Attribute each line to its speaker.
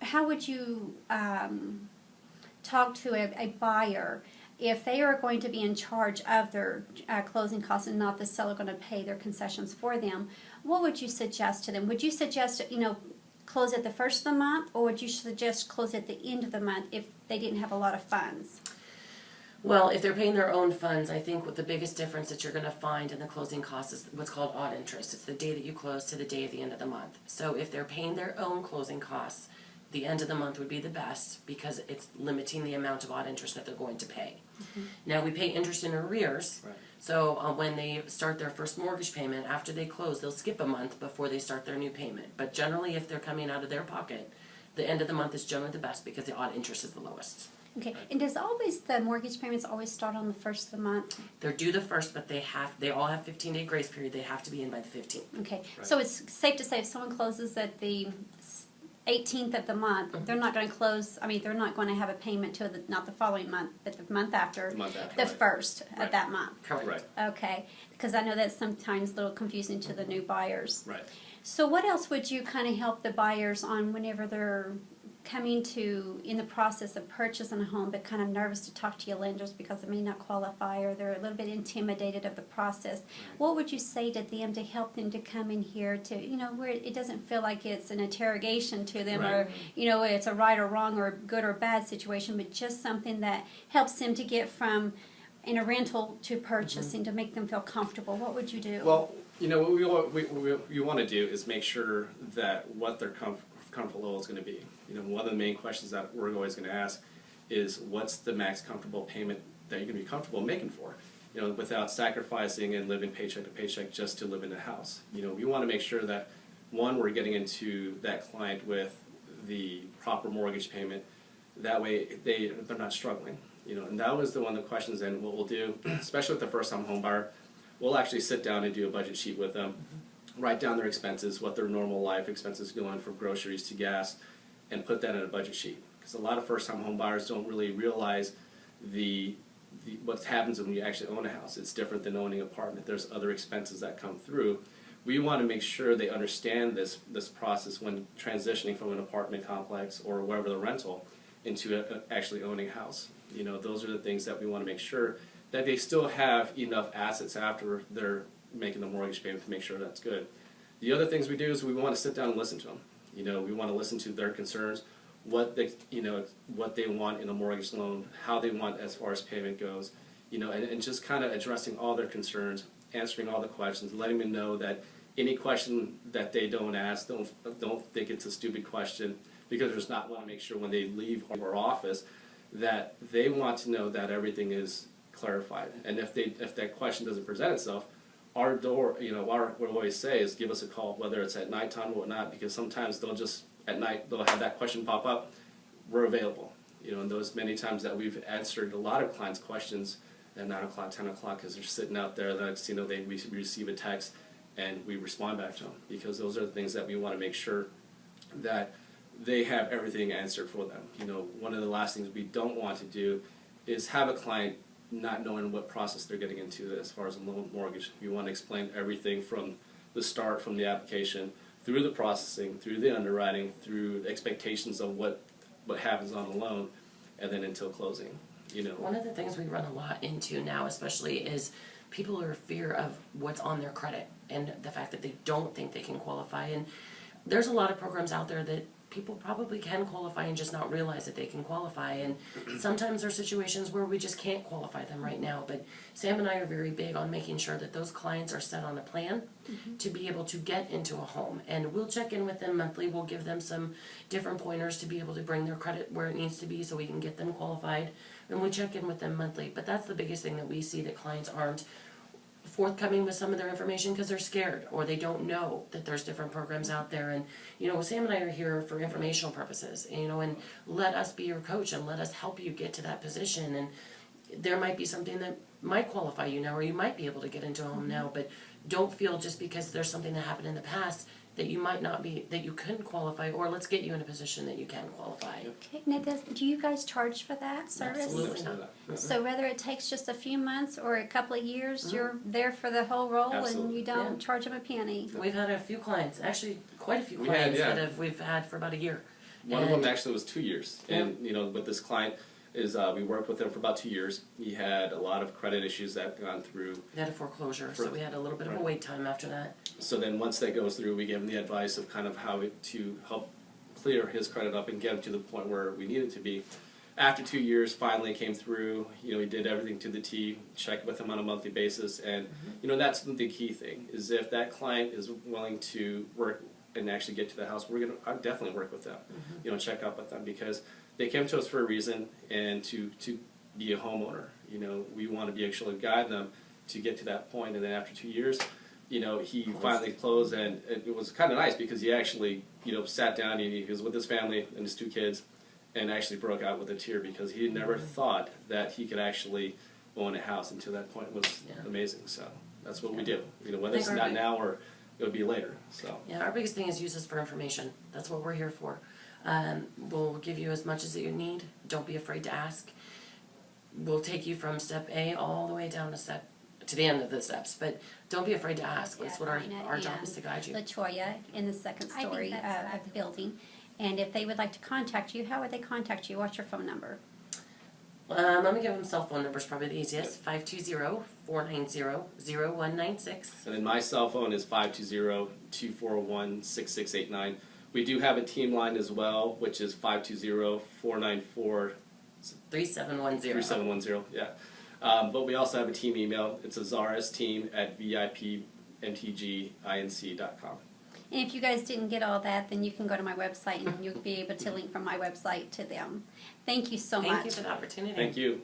Speaker 1: how would you talk to a buyer if they are going to be in charge of their closing costs and not the seller going to pay their concessions for them? What would you suggest to them? Would you suggest, close at the first of the month, or would you suggest close at the end of the month if they didn't have a lot of funds?
Speaker 2: Well, if they're paying their own funds, I think what the biggest difference that you're going to find in the closing costs is what's called odd interest. It's the day that you close to the day of the end of the month. So if they're paying their own closing costs, the end of the month would be the best because it's limiting the amount of odd interest that they're going to pay. Mm-hmm. Now, we pay interest in arrears. Right. So when they start their first mortgage payment, after they close, they'll skip a month before they start their new payment. But generally, if they're coming out of their pocket, the end of the month is generally the best because the odd interest is the lowest.
Speaker 1: Okay, and does the mortgage payments always start on the first of the month?
Speaker 2: They're due the first, but they all have 15-day grace period. They have to be in by the 15th.
Speaker 1: Okay, right. So it's safe to say if someone closes at the 18th of the month, mm-hmm. they're not going to close, they're not going to have a payment till not the following month, but the month after, the
Speaker 3: right.
Speaker 1: first
Speaker 3: right.
Speaker 1: of that month.
Speaker 2: Correct.
Speaker 3: Right.
Speaker 1: Okay, because I know that's sometimes a little confusing to the new buyers.
Speaker 3: Right.
Speaker 1: So what else would you kind of help the buyers on whenever they're coming to in the process of purchasing a home but kind of nervous to talk to your lenders because they may not qualify or they're a little bit intimidated of the process? What would you say to them to help them to come in here to, where it doesn't feel like it's an interrogation to them
Speaker 3: right.
Speaker 1: or, it's a right or wrong or good or bad situation, but just something that helps them to get from in a rental to purchasing mm-hmm. to make them feel comfortable? What would you do?
Speaker 3: Well, what we want to do is make sure that what they're comfortable is going to be. One of the main questions that we're always going to ask is what's the max comfortable payment that you're going to be comfortable making for, without sacrificing and living paycheck to paycheck just to live in a house. We want to make sure that, one, we're getting into that client with the proper mortgage payment. That way they're not struggling. And that was one of the questions. And what we'll do, especially with the first-time home buyer, we'll actually sit down and do a budget sheet with them, write down their expenses, what their normal life expenses going from groceries to gas, and put that in a budget sheet. Because a lot of first-time home buyers don't really realize what happens when you actually own a house. It's different than owning an apartment. There's other expenses that come through. We want to make sure they understand this process when transitioning from an apartment complex or wherever the rental into actually owning a house. Those are the things that we want to make sure that they still have enough assets after they're making the mortgage payment to make sure that's good. The other things we do is we want to sit down and listen to them. We want to listen to their concerns, what they want in a mortgage loan, how they want as far as payment goes, and just kind of addressing all their concerns, answering all the questions, letting them know that any question that they don't ask, don't think it's a stupid question, because there's not. Want to make sure when they leave our office that they want to know that everything is clarified, and if that question doesn't present itself, our door, what we always say is give us a call, whether it's at nighttime or whatnot, because sometimes at night they'll have that question pop up. We're available. And those many times that we've answered a lot of clients' questions at 9 o'clock, 10 o'clock, because they're sitting out there, that's, they receive a text and we respond back to them, because those are the things that we want to make sure that they have everything answered for them. One of the last things we don't want to do is have a client not knowing what process they're getting into as far as a loan mortgage. We want to explain everything from the start, from the application, through the processing, through the underwriting, through the expectations of what happens on the loan, and then until closing.
Speaker 2: One of the things we run a lot into now especially is people are in fear of what's on their credit and the fact that they don't think they can qualify. And there's a lot of programs out there that people probably can qualify and just not realize that they can qualify. And sometimes there are situations where we just can't qualify them right now. But Sam and I are very big on making sure that those clients are set on a plan mm-hmm. to be able to get into a home. And we'll check in with them monthly. We'll give them some different pointers to be able to bring their credit where it needs to be so we can get them qualified. And we check in with them monthly. But that's the biggest thing that we see, that clients aren't forthcoming with some of their information because they're scared or they don't know that there's different programs out there. And Sam and I are here for informational purposes, and let us be your coach and let us help you get to that position. And there might be something that might qualify you now, or you might be able to get into a home now, but don't feel just because there's something that happened in the past that you might not be, that you couldn't qualify, or let's get you in a position that you can qualify.
Speaker 1: Okay, now do you guys charge for that service?
Speaker 2: Absolutely not.
Speaker 1: So whether it takes just a few months or a couple of years, mm-hmm. you're there for the whole role. Absolutely. And you don't charge them a penny.
Speaker 2: We've had a few clients, actually quite a few clients that we've had for about a year.
Speaker 3: One of them
Speaker 2: And-
Speaker 3: actually was 2 years, and you know, with this client is we worked with him for about 2 years. He had a lot of credit issues that gone through.
Speaker 2: They had a foreclosure, so we had a little bit of a
Speaker 3: Right.
Speaker 2: wait time after that.
Speaker 3: So then once that goes through, we give him the advice of kind of to help clear his credit up and get him to the point where we need it to be. After 2 years, finally came through. You know, we did everything to the T. Checked with him on a monthly basis, and you know, that's the key thing is if that client is willing to work and actually get to the house, I'd definitely work with them. You know, check up with them because they came to us for a reason and to be a homeowner. You know, we want to be able to guide them to get to that point, and then after 2 years, you know, he finally closed, and it was kind of nice because he actually, you know, sat down and he was with his family and his 2 kids, and actually broke out with a tear because he never thought that he could actually own a house until that point was amazing. So that's what we do. You know, whether it's not now or it would be later. So
Speaker 2: Yeah, our biggest thing is use this for information. That's what we're here for. We'll give you as much as you need. Don't be afraid to ask. We'll take you from step A all the way down to the end of the steps, but don't be afraid to ask. That's what our job is to guide you.
Speaker 1: Latoya in the second
Speaker 4: I think
Speaker 1: story
Speaker 4: that's
Speaker 1: of the building. And if they would like to contact you, how would they contact you? What's your phone number?
Speaker 2: I'm gonna give them cell phone numbers, probably the easiest. 520-490-0196.
Speaker 3: and then my cell phone is 520-241-6689. We do have a team line as well, which is 520-494
Speaker 2: 3710.
Speaker 3: 3710, yeah. But we also have a team email. It's azarsteam@vipmtginc.com.
Speaker 1: And if you guys didn't get all that, then you can go to my website and you'll be able to link from my website to them. Thank you so much.
Speaker 2: Thank you for the opportunity.
Speaker 3: Thank you.